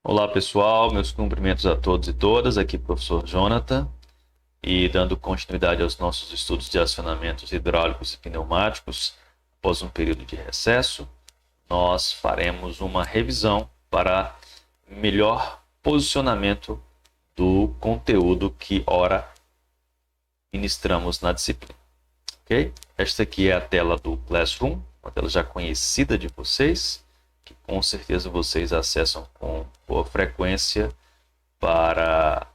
Olá pessoal, meus cumprimentos a todos e todas, aqui professor Jonathan, e dando continuidade aos nossos estudos de acionamentos hidráulicos e pneumáticos, após um período de recesso, nós faremos uma revisão para melhor posicionamento do conteúdo que ora ministramos na disciplina, ok? Esta aqui é a tela do Classroom, uma tela já conhecida de vocês, que com certeza vocês acessam com boa frequência para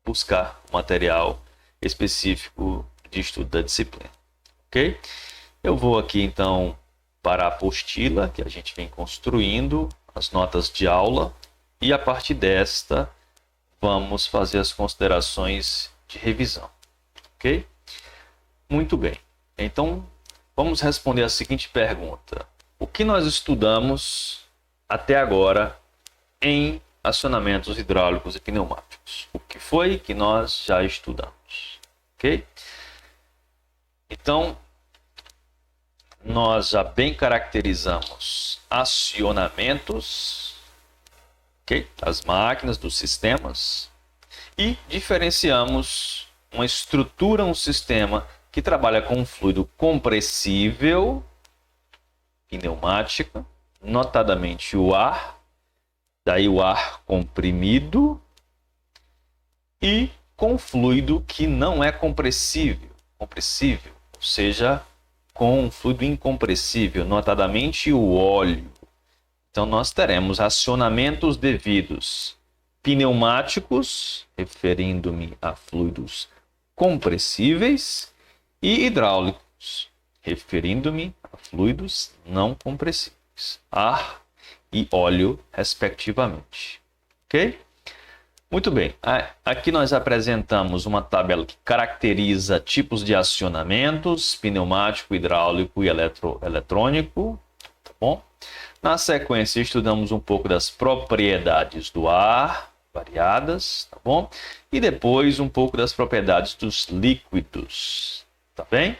buscar material específico de estudo da disciplina, ok? Eu vou aqui então para a apostila que a gente vem construindo, as notas de aula, e a partir desta vamos fazer as considerações de revisão, ok? Muito bem, então vamos responder a seguinte pergunta: o que nós estudamos até agora em acionamentos hidráulicos e pneumáticos? O que foi que nós já estudamos? Ok? Então, nós já bem caracterizamos acionamentos, ok? Das máquinas, dos sistemas, e diferenciamos uma estrutura, um sistema que trabalha com um fluido compressível, pneumática, notadamente o ar, daí o ar comprimido, e com fluido que não é compressível, ou seja, com um fluido incompressível, notadamente o óleo. Então nós teremos acionamentos devidos pneumáticos, referindo-me a fluidos compressíveis, e hidráulicos, referindo-me a fluidos não compressíveis, ar e óleo, respectivamente. Ok? Muito bem. Aqui nós apresentamos uma tabela que caracteriza tipos de acionamentos: pneumático, hidráulico e eletrônico. Tá bom? Na sequência, estudamos um pouco das propriedades do ar, variadas, tá bom? E depois um pouco das propriedades dos líquidos, tá bem?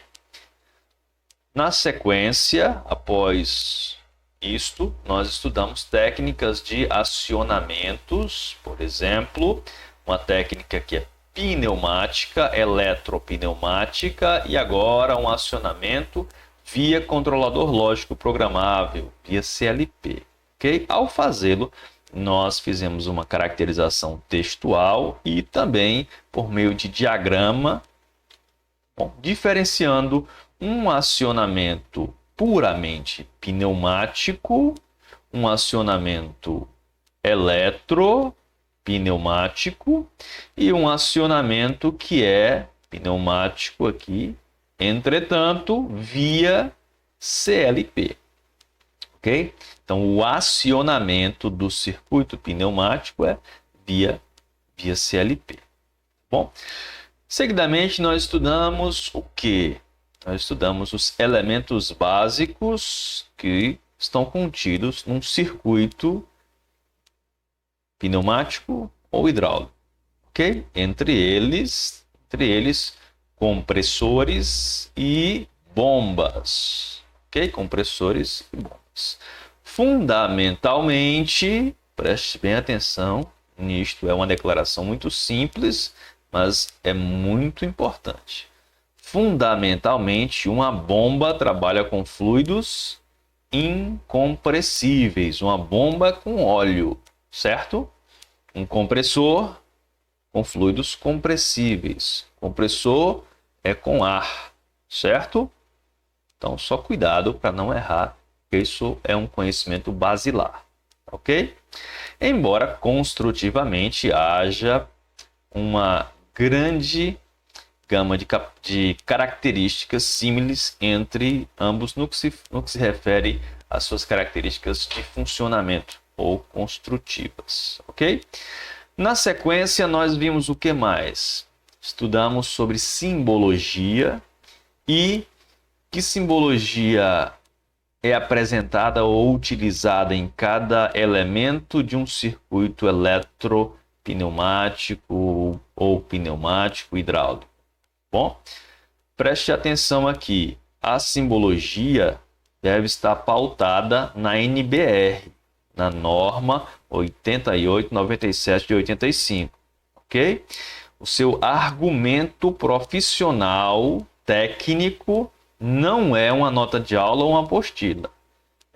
Na sequência, após isto, nós estudamos técnicas de acionamentos, por exemplo, uma técnica que é pneumática, eletropneumática, e agora um acionamento via controlador lógico programável, via CLP. Okay? Ao fazê-lo, nós fizemos uma caracterização textual e também por meio de diagrama, diferenciando um acionamento puramente pneumático, um acionamento eletropneumático e um acionamento que é pneumático aqui, entretanto, via CLP. Ok? Então, o acionamento do circuito pneumático é via CLP. Bom, seguidamente nós estudamos o quê? Nós estudamos os elementos básicos que estão contidos num circuito pneumático ou hidráulico, ok? Entre eles, compressores e bombas, ok? Compressores e bombas. Fundamentalmente, preste bem atenção nisto, é uma declaração muito simples, mas é muito importante. Fundamentalmente, uma bomba trabalha com fluidos incompressíveis, uma bomba com óleo, certo? Um compressor com fluidos compressíveis. Compressor é com ar, certo? Então, só cuidado para não errar, porque isso é um conhecimento basilar, ok? Embora construtivamente haja uma grande gama de características símiles entre ambos no que se refere às suas características de funcionamento ou construtivas, ok? Na sequência, nós vimos o que mais? Estudamos sobre simbologia e que simbologia é apresentada ou utilizada em cada elemento de um circuito eletropneumático ou pneumático hidráulico. Bom, preste atenção aqui. A simbologia deve estar pautada na NBR, na norma 8897 de 85, ok? O seu argumento profissional técnico não é uma nota de aula ou uma apostila.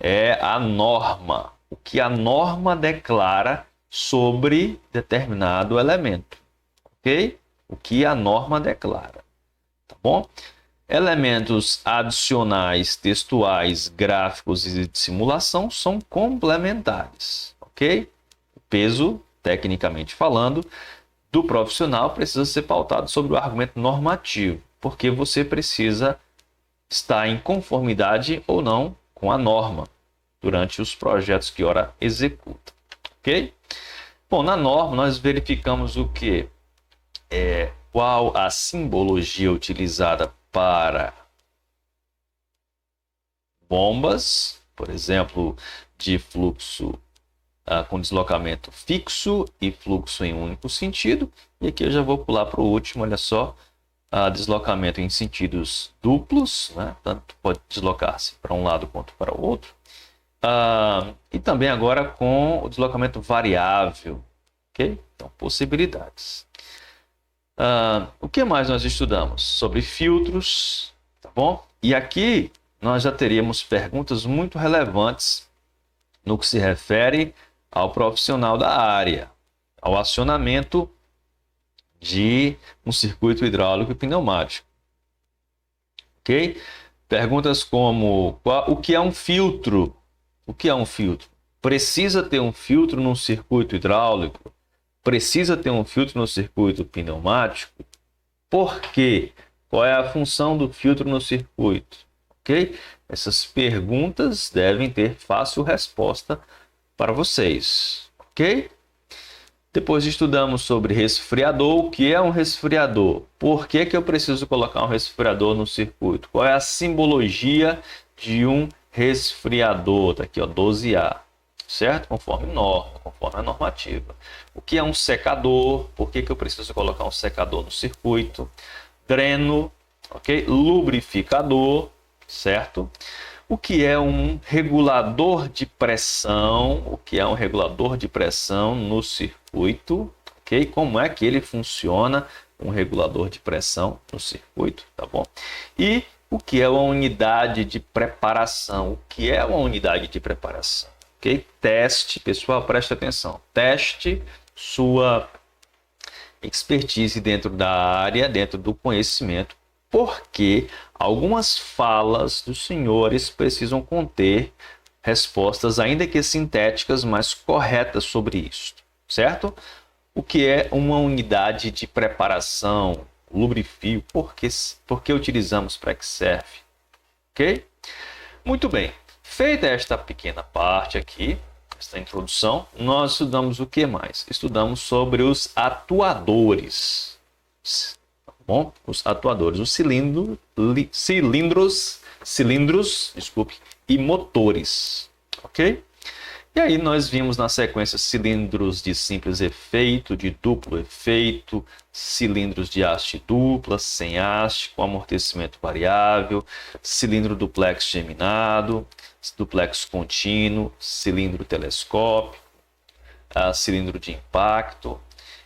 É a norma, o que a norma declara sobre determinado elemento, ok? O que a norma declara, tá bom? Elementos adicionais, textuais, gráficos e de simulação são complementares, ok? O peso, tecnicamente falando, do profissional precisa ser pautado sobre o argumento normativo, porque você precisa estar em conformidade ou não com a norma durante os projetos que ora executa, ok? Bom, na norma nós verificamos o que? Qual a simbologia utilizada para bombas, por exemplo, de fluxo com deslocamento fixo e fluxo em um único sentido. E aqui eu já vou pular para o último, olha só, deslocamento em sentidos duplos, né? Tanto pode deslocar-se para um lado quanto para o outro. E também agora com o deslocamento variável, ok? Então, possibilidades. O que mais nós estudamos? Sobre filtros, tá bom? E aqui nós já teríamos perguntas muito relevantes no que se refere ao profissional da área, ao acionamento de um circuito hidráulico e pneumático, ok? Perguntas como, o que é um filtro? O que é um filtro? Precisa ter um filtro num circuito hidráulico? Precisa ter um filtro no circuito pneumático? Por quê? Qual é a função do filtro no circuito? Ok? Essas perguntas devem ter fácil resposta para vocês. Ok? Depois estudamos sobre resfriador. O que é um resfriador? Por que eu preciso colocar um resfriador no circuito? Qual é a simbologia de um resfriador? Está aqui, ó, 12A. Certo? Conforme norma, conforme a normativa. O que é um secador? Por que eu preciso colocar um secador no circuito? Dreno, ok? Lubrificador, certo? O que é um regulador de pressão? O que é um regulador de pressão no circuito? Ok? Como é que ele funciona, um regulador de pressão no circuito, tá bom? E o que é uma unidade de preparação? O que é uma unidade de preparação? Ok? Teste, pessoal, preste atenção. Teste sua expertise dentro da área, dentro do conhecimento, porque algumas falas dos senhores precisam conter respostas, ainda que sintéticas, mas corretas sobre isso, certo? O que é uma unidade de preparação, lubrifio, por que utilizamos, para que serve, ok? Muito bem. Feita esta pequena parte aqui, esta introdução, nós estudamos o que mais? Estudamos sobre os atuadores. Tá bom? Os atuadores, os cilindros, desculpe, e motores, ok? E aí nós vimos na sequência cilindros de simples efeito, de duplo efeito, cilindros de haste dupla, sem haste, com amortecimento variável, cilindro duplex geminado, duplex contínuo, cilindro telescópico, cilindro de impacto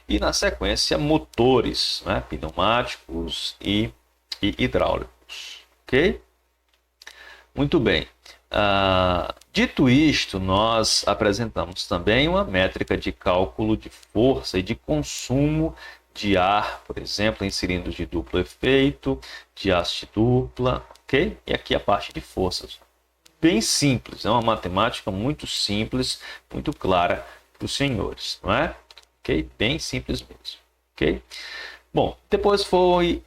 e na sequência motores, né, pneumáticos e hidráulicos, ok? Muito bem. Dito isto, nós apresentamos também uma métrica de cálculo de força e de consumo de ar, por exemplo, em cilindros de duplo efeito, de haste dupla, ok? E aqui a parte de forças. Bem simples, é uma matemática muito simples, muito clara para os senhores, não é? Ok? Bem simples mesmo, ok? Bom, depois foi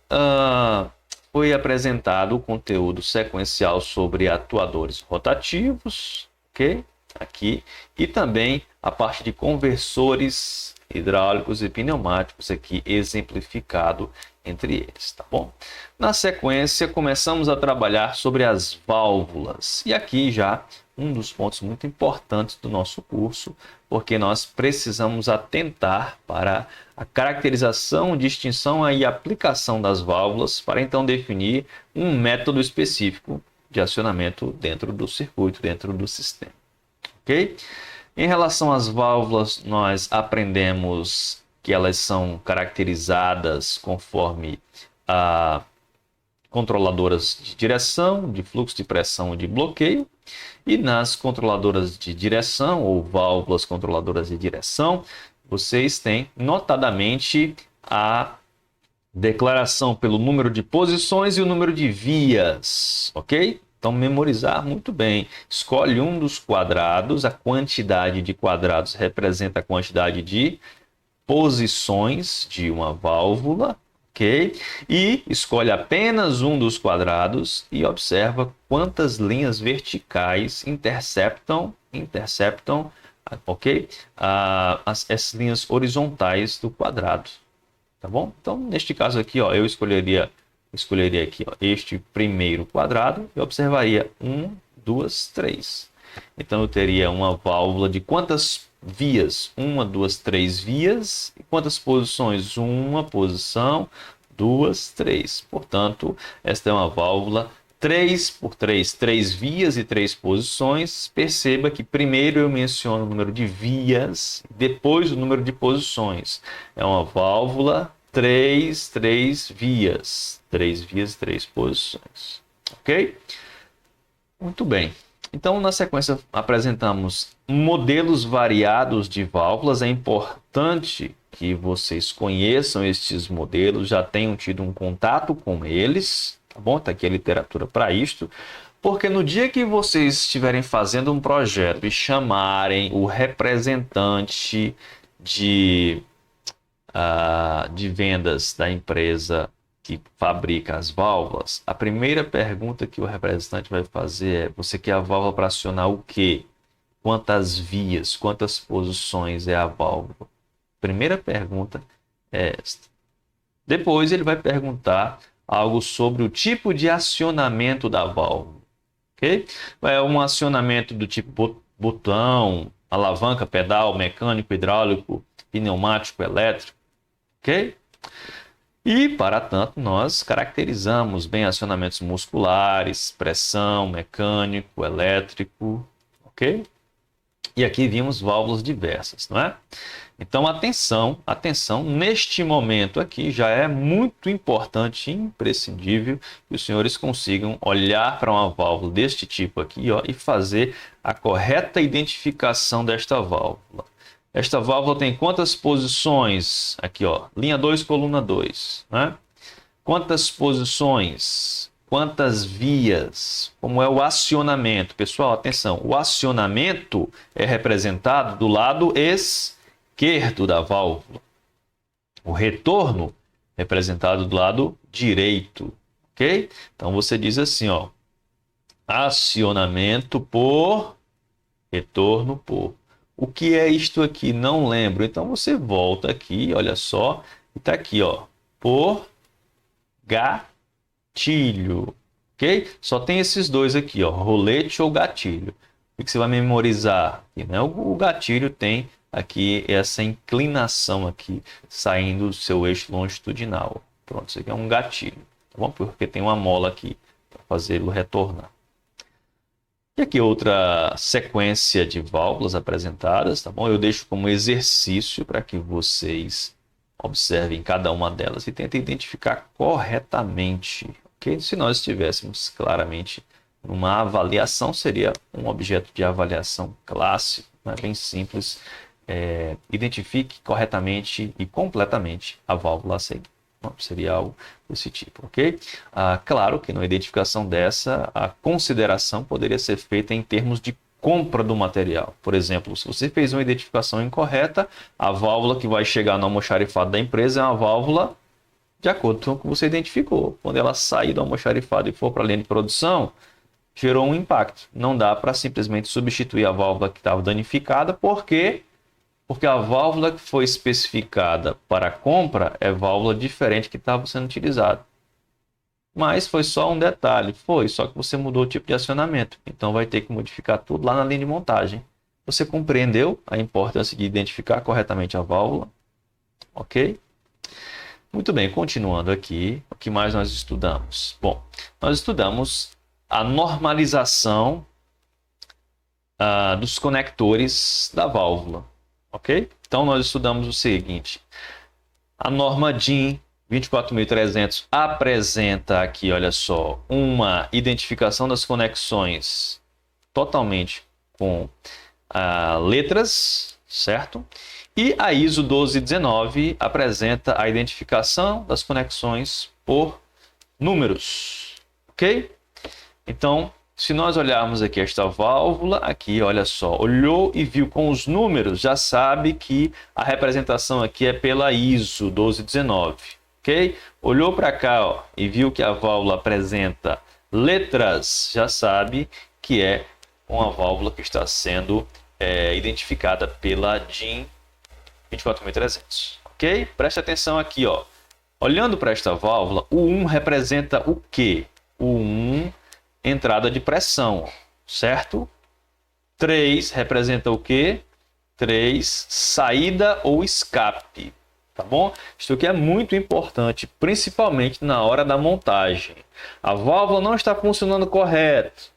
apresentado o conteúdo sequencial sobre atuadores rotativos, ok? Aqui, e também a parte de conversores hidráulicos e pneumáticos aqui exemplificado entre eles, tá bom? Na sequência, começamos a trabalhar sobre as válvulas. E aqui já um dos pontos muito importantes do nosso curso, porque nós precisamos atentar para a caracterização, distinção e aplicação das válvulas para então definir um método específico de acionamento dentro do circuito, dentro do sistema. Ok? Em relação às válvulas, nós aprendemos que elas são caracterizadas conforme a controladoras de direção, de fluxo de pressão e de bloqueio. E nas controladoras de direção, ou válvulas controladoras de direção, vocês têm notadamente a declaração pelo número de posições e o número de vias, ok? Então, memorizar muito bem. Escolhe um dos quadrados, a quantidade de quadrados representa a quantidade de posições de uma válvula, ok? E escolhe apenas um dos quadrados e observa quantas linhas verticais interceptam, ok? Essas linhas horizontais do quadrado, tá bom? Então, neste caso aqui, ó, eu escolheria aqui, ó, este primeiro quadrado e observaria 1, 2, 3. Então, eu teria uma válvula de quantas vias? 1, 2, 3 vias. E quantas posições? Uma posição, 2, 3. Portanto, esta é uma válvula 3 por 3, 3 vias e 3 posições. Perceba que primeiro eu menciono o número de vias, depois o número de posições. É uma válvula 3 vias. 3 vias e 3 posições. Ok? Muito bem. Então, na sequência, apresentamos modelos variados de válvulas. É importante que vocês conheçam estes modelos, já tenham tido um contato com eles, tá bom? Está aqui a literatura para isto. Porque no dia que vocês estiverem fazendo um projeto e chamarem o representante de vendas da empresa que fabrica as válvulas, a primeira pergunta que o representante vai fazer é: você quer a válvula para acionar o quê? Quantas vias, quantas posições é a válvula? Primeira pergunta é esta. Depois ele vai perguntar algo sobre o tipo de acionamento da válvula, ok? É um acionamento do tipo botão, alavanca, pedal, mecânico, hidráulico, pneumático, elétrico, ok? E, para tanto, nós caracterizamos bem acionamentos musculares, pressão, mecânico, elétrico, ok? E aqui vimos válvulas diversas, não é? Então, atenção, neste momento aqui já é muito importante, imprescindível, que os senhores consigam olhar para uma válvula deste tipo aqui, ó, e fazer a correta identificação desta válvula. Esta válvula tem quantas posições? Aqui, ó, linha 2, coluna 2, né? Quantas posições? Quantas vias? Como é o acionamento? Pessoal, atenção, o acionamento é representado do lado esquerdo da válvula. O retorno é representado do lado direito, ok? Então, você diz assim, ó, acionamento por, retorno por. O que é isto aqui? Não lembro. Então, você volta aqui, olha só, e está aqui, ó, por gatilho, ok? Só tem esses dois aqui, ó, rolete ou gatilho. O que você vai memorizar? E, né, o gatilho tem aqui essa inclinação aqui, saindo do seu eixo longitudinal. Pronto, isso aqui é um gatilho, tá bom? Porque tem uma mola aqui para fazê-lo retornar. E aqui outra sequência de válvulas apresentadas, tá bom? Eu deixo como exercício para que vocês observem cada uma delas e tentem identificar corretamente, ok? Se nós estivéssemos claramente numa avaliação, seria um objeto de avaliação clássico, né? Bem simples. Identifique corretamente e completamente a válvula a seguir. Seria algo desse tipo, ok? Claro que na identificação dessa, a consideração poderia ser feita em termos de compra do material. Por exemplo, se você fez uma identificação incorreta, a válvula que vai chegar no almoxarifado da empresa é uma válvula de acordo com o que você identificou. Quando ela sair do almoxarifado e for para a linha de produção, gerou um impacto. Não dá para simplesmente substituir a válvula que estava danificada, porque a válvula que foi especificada para a compra é válvula diferente que estava sendo utilizada. Mas foi só um detalhe, só que você mudou o tipo de acionamento. Então vai ter que modificar tudo lá na linha de montagem. Você compreendeu a importância de identificar corretamente a válvula? Ok? Muito bem, continuando aqui, o que mais nós estudamos? Bom, nós estudamos a normalização dos conectores da válvula, ok? Então, nós estudamos o seguinte. A norma DIN 24300 apresenta aqui, olha só, uma identificação das conexões totalmente com letras, certo? E a ISO 1219 apresenta a identificação das conexões por números, ok? Então, se nós olharmos aqui esta válvula, aqui, olha só, olhou e viu com os números, já sabe que a representação aqui é pela ISO 1219, ok? Olhou para cá, ó, e viu que a válvula apresenta letras, já sabe que é uma válvula que está sendo identificada pela DIN 24300, ok? Preste atenção aqui, ó. Olhando para esta válvula, o 1 representa o quê? O 1, entrada de pressão, certo? 3 representa o quê? 3, saída ou escape, tá bom? Isso aqui é muito importante, principalmente na hora da montagem. A válvula não está funcionando correto,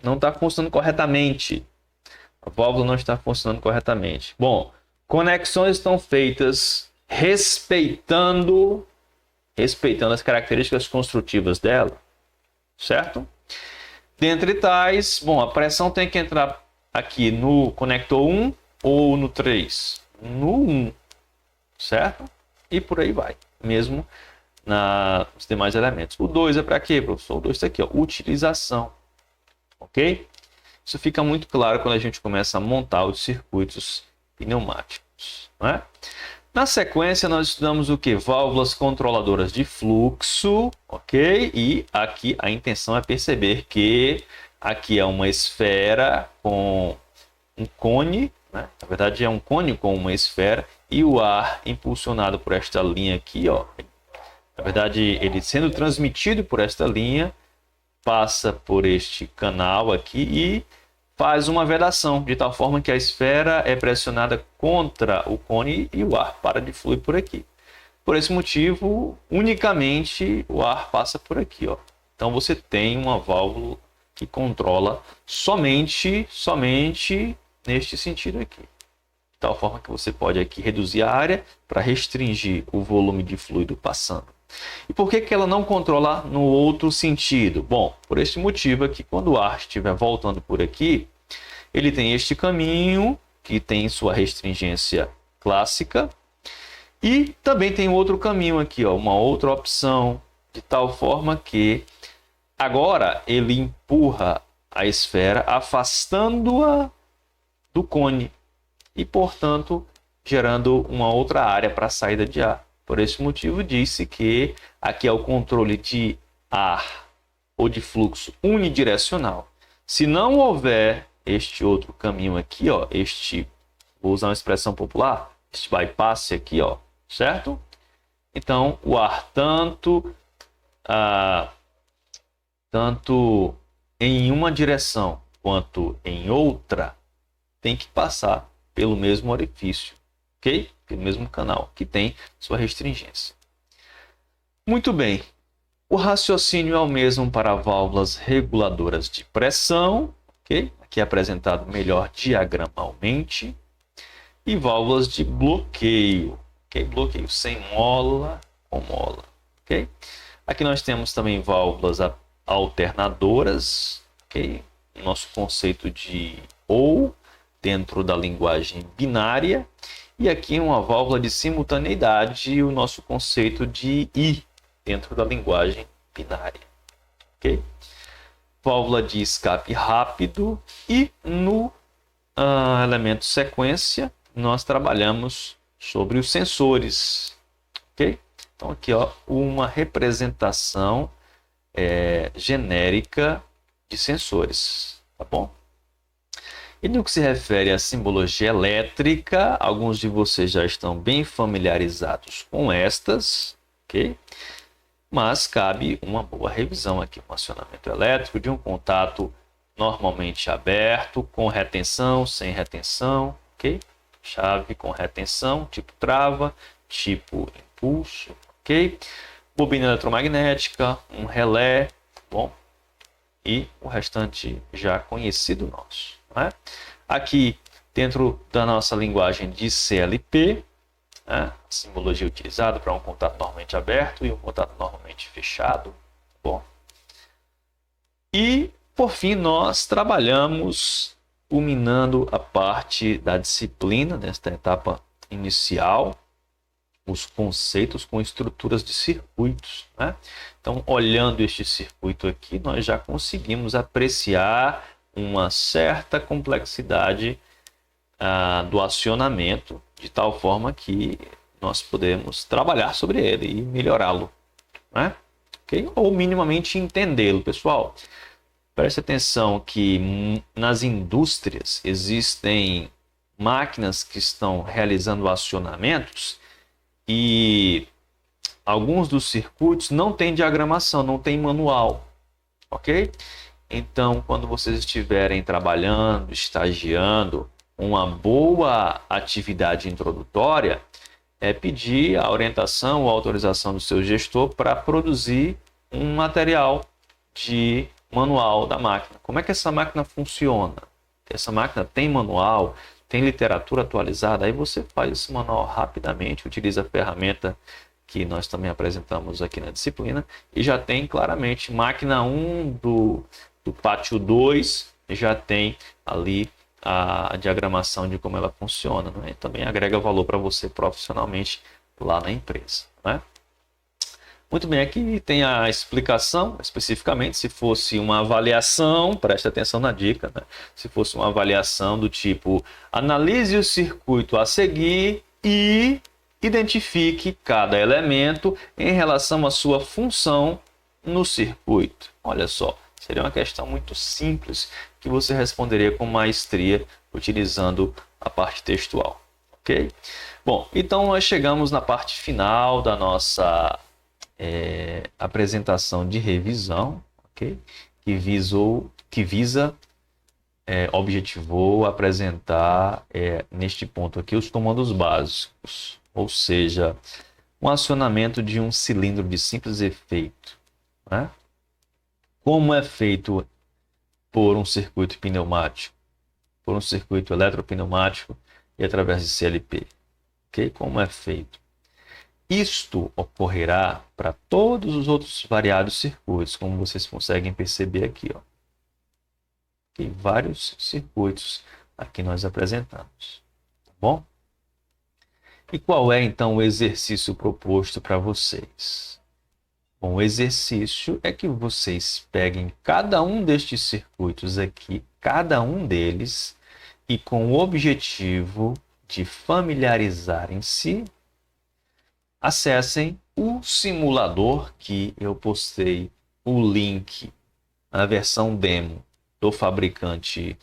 não está funcionando corretamente. A válvula não está funcionando corretamente. Bom, conexões estão feitas respeitando as características construtivas dela, certo? Dentre tais, bom, a pressão tem que entrar aqui no conector 1 ou no 3? No 1, certo? E por aí vai, mesmo nos demais elementos. O 2 é para quê, professor? O 2 está aqui, ó, utilização, ok? Isso fica muito claro quando a gente começa a montar os circuitos pneumáticos, não é? Na sequência, nós estudamos o que? Válvulas controladoras de fluxo, ok? E aqui a intenção é perceber que aqui é uma esfera com um cone, né? Na verdade é um cone com uma esfera e o ar impulsionado por esta linha aqui, ó. Na verdade, ele sendo transmitido por esta linha, passa por este canal aqui e faz uma vedação, de tal forma que a esfera é pressionada contra o cone e o ar para de fluir por aqui. Por esse motivo, unicamente o ar passa por aqui, ó. Então você tem uma válvula que controla somente neste sentido aqui. De tal forma que você pode aqui reduzir a área para restringir o volume de fluido passando. E por que ela não controla no outro sentido? Bom, por este motivo aqui, quando o ar estiver voltando por aqui, ele tem este caminho, que tem sua restringência clássica, e também tem outro caminho aqui, ó, uma outra opção, de tal forma que agora ele empurra a esfera, afastando-a do cone, e, portanto, gerando uma outra área para a saída de ar. Por esse motivo, disse que aqui é o controle de ar ou de fluxo unidirecional. Se não houver este outro caminho aqui, ó, vou usar uma expressão popular, este bypass aqui, ó, certo? Então, o ar tanto em uma direção quanto em outra tem que passar pelo mesmo orifício, ok? Pelo mesmo canal, que tem sua restringência. Muito bem. O raciocínio é o mesmo para válvulas reguladoras de pressão, ok? Aqui é apresentado melhor diagramalmente. E válvulas de bloqueio, ok? Bloqueio sem mola, com mola, ok? Aqui nós temos também válvulas alternadoras, ok? O nosso conceito de ou dentro da linguagem binária. E aqui uma válvula de simultaneidade e o nosso conceito de I dentro da linguagem binária, ok? Válvula de escape rápido e no elemento sequência nós trabalhamos sobre os sensores, ok? Então aqui, ó, uma representação genérica de sensores, tá bom? E no que se refere à simbologia elétrica, alguns de vocês já estão bem familiarizados com estas, ok? Mas cabe uma boa revisão aqui. Um acionamento elétrico de um contato normalmente aberto, com retenção, sem retenção, ok? Chave com retenção, tipo trava, tipo impulso, ok? Bobina eletromagnética, um relé, bom? E o restante já conhecido nosso, Não é? Aqui, dentro da nossa linguagem de CLP, a simbologia utilizada para um contato normalmente aberto e um contato normalmente fechado. Tá bom? E, por fim, nós trabalhamos culminando a parte da disciplina, nesta etapa inicial, os conceitos com estruturas de circuitos. Né? Então, olhando este circuito aqui, nós já conseguimos apreciar uma certa complexidade do acionamento, de tal forma que nós podemos trabalhar sobre ele e melhorá-lo. Né? Okay? Ou minimamente entendê-lo, pessoal. Preste atenção que nas indústrias existem máquinas que estão realizando acionamentos e alguns dos circuitos não têm diagramação, não tem manual, ok? Então, quando vocês estiverem trabalhando, estagiando, uma boa atividade introdutória é pedir a orientação ou autorização do seu gestor para produzir um material de manual da máquina. Como é que essa máquina funciona? Essa máquina tem manual, tem literatura atualizada, aí você faz esse manual rapidamente, utiliza a ferramenta que nós também apresentamos aqui na disciplina e já tem claramente máquina 1 do pátio 2, já tem ali a diagramação de como ela funciona, né? E também agrega valor para você profissionalmente lá na empresa, né? Muito bem, aqui tem a explicação, especificamente, se fosse uma avaliação, preste atenção na dica, né? Se fosse uma avaliação do tipo, analise o circuito a seguir e identifique cada elemento em relação à sua função no circuito. Olha só, seria uma questão muito simples que você responderia com maestria utilizando a parte textual, ok? Bom, então nós chegamos na parte final da nossa apresentação de revisão, ok? Objetivou apresentar neste ponto aqui os comandos básicos, ou seja, um acionamento de um cilindro de simples efeito, né? Como é feito por um circuito pneumático, por um circuito eletropneumático e através de CLP, ok? Como é feito? Isto ocorrerá para todos os outros variados circuitos, como vocês conseguem perceber aqui, ó. Tem vários circuitos aqui nós apresentamos, tá bom? E qual é então o exercício proposto para vocês? Bom, o exercício é que vocês peguem cada um destes circuitos aqui, cada um deles, e com o objetivo de familiarizarem-se, acessem o simulador que eu postei o link, a versão demo do fabricante,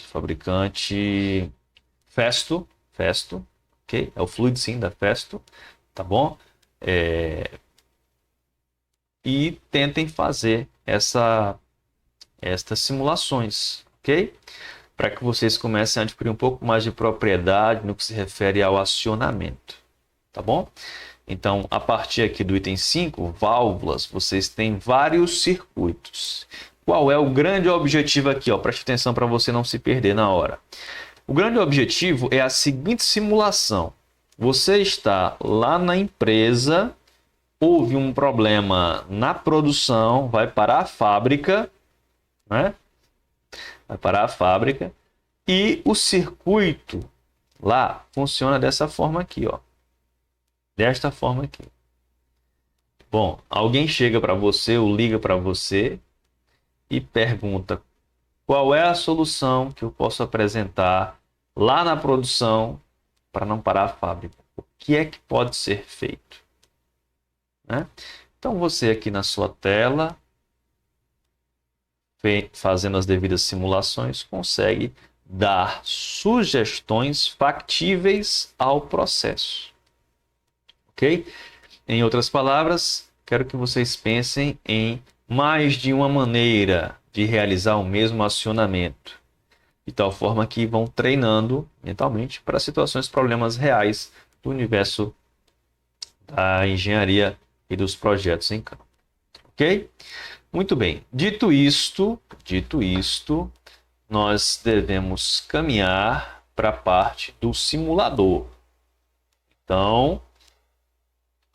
fabricante Festo, ok? É o Fluid Sim da Festo, tá bom? E tentem fazer estas simulações, ok? Para que vocês comecem a adquirir um pouco mais de propriedade no que se refere ao acionamento, tá bom? Então, a partir aqui do item 5, válvulas, vocês têm vários circuitos. Qual é o grande objetivo aqui? Ó? Preste atenção para você não se perder na hora. O grande objetivo é a seguinte simulação. Você está lá na empresa, houve um problema na produção, vai para a fábrica, né? Vai parar a fábrica e o circuito lá funciona dessa forma aqui, ó. Desta forma aqui. Bom, alguém chega para você ou liga para você e pergunta qual é a solução que eu posso apresentar lá na produção para não parar a fábrica. O que é que pode ser feito? Né? Então você aqui na sua tela, fazendo as devidas simulações, consegue dar sugestões factíveis ao processo. Ok? Em outras palavras, quero que vocês pensem em mais de uma maneira de realizar o mesmo acionamento, de tal forma que vão treinando mentalmente para situações, problemas reais do universo da engenharia e dos projetos em campo. Ok? Muito bem. Dito isto, nós devemos caminhar para a parte do simulador. Então,